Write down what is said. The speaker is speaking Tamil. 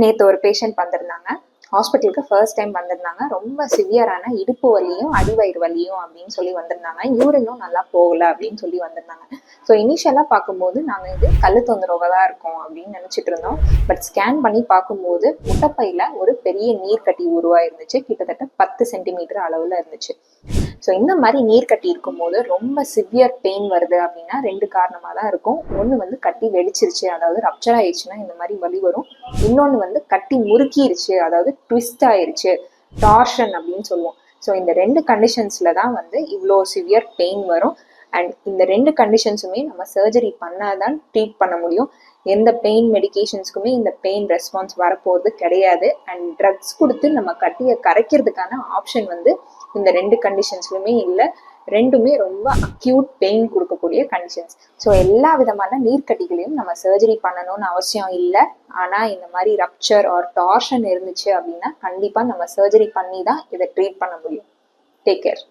நேற்று ஒரு பேஷண்ட் வந்திருந்தாங்க. ஹாஸ்பிட்டலுக்கு ஃபர்ஸ்ட் டைம் வந்திருந்தாங்க. ரொம்ப சிவியரான இடுப்பு வலியும் அடிவயிறு வலியும் அப்படின்னு சொல்லி வந்திருந்தாங்க. யூரினும் நல்லா போகல அப்படின்னு சொல்லி வந்திருந்தாங்க. ஸோ இனிஷியலாக பார்க்கும்போது நாங்கள் இது கல் தொந்தரவாக தான் இருக்கோம் அப்படின்னு நினச்சிட்டு இருந்தோம். பட் ஸ்கேன் பண்ணி பார்க்கும்போது முட்டைப்பையில் ஒரு பெரிய நீர்க்கட்டி உருவாயிருந்துச்சு. கிட்டத்தட்ட 10 சென்டிமீட்டர் அளவில் இருந்துச்சு. ஸோ இந்த மாதிரி நீர் கட்டி இருக்கும்போது ரொம்ப சிவியர் பெயின் வருது அப்படின்னா 2 காரணமாக தான் இருக்கும். ஒன்று வந்து கட்டி வெடிச்சிருச்சு, அதாவது ரப்சர் ஆயிடுச்சுன்னா இந்த மாதிரி வலி வரும். இன்னொன்று வந்து கட்டி முறுக்கிருச்சு, அதாவது ட்விஸ்ட் ஆயிருச்சு, டார்ஷன் அப்படின்னு சொல்லுவோம். ஸோ இந்த 2 கண்டிஷன்ஸில் தான் வந்து இவ்வளோ சிவியர் பெயின் வரும். அண்ட் இந்த 2 கண்டிஷன்ஸுமே நம்ம சர்ஜரி பண்ணாதான் ட்ரீட் பண்ண முடியும். எந்த பெயின் மெடிகேஷன்ஸ்க்குமே இந்த பெயின் ரெஸ்பான்ஸ் வரப்போகிறது கிடையாது. அண்ட் ட்ரக்ஸ் கொடுத்து நம்ம கட்டியை கரைக்கிறதுக்கான ஆப்ஷன் வந்து இந்த 2 கண்டிஷன்ஸ்லுமே இல்லை. ரெண்டுமே ரொம்ப அக்யூட் பெயின் கொடுக்கக்கூடிய கண்டிஷன்ஸ். ஸோ எல்லா விதமான நீர்க்கட்டிகளையும் நம்ம சர்ஜரி பண்ணணும்னு அவசியம் இல்லை. ஆனால் இந்த மாதிரி ரப்சர் ஆர் டார்ஷன் இருந்துச்சு அப்படின்னா கண்டிப்பாக நம்ம சர்ஜரி பண்ணி தான் இதை ட்ரீட் பண்ண முடியும். Take care.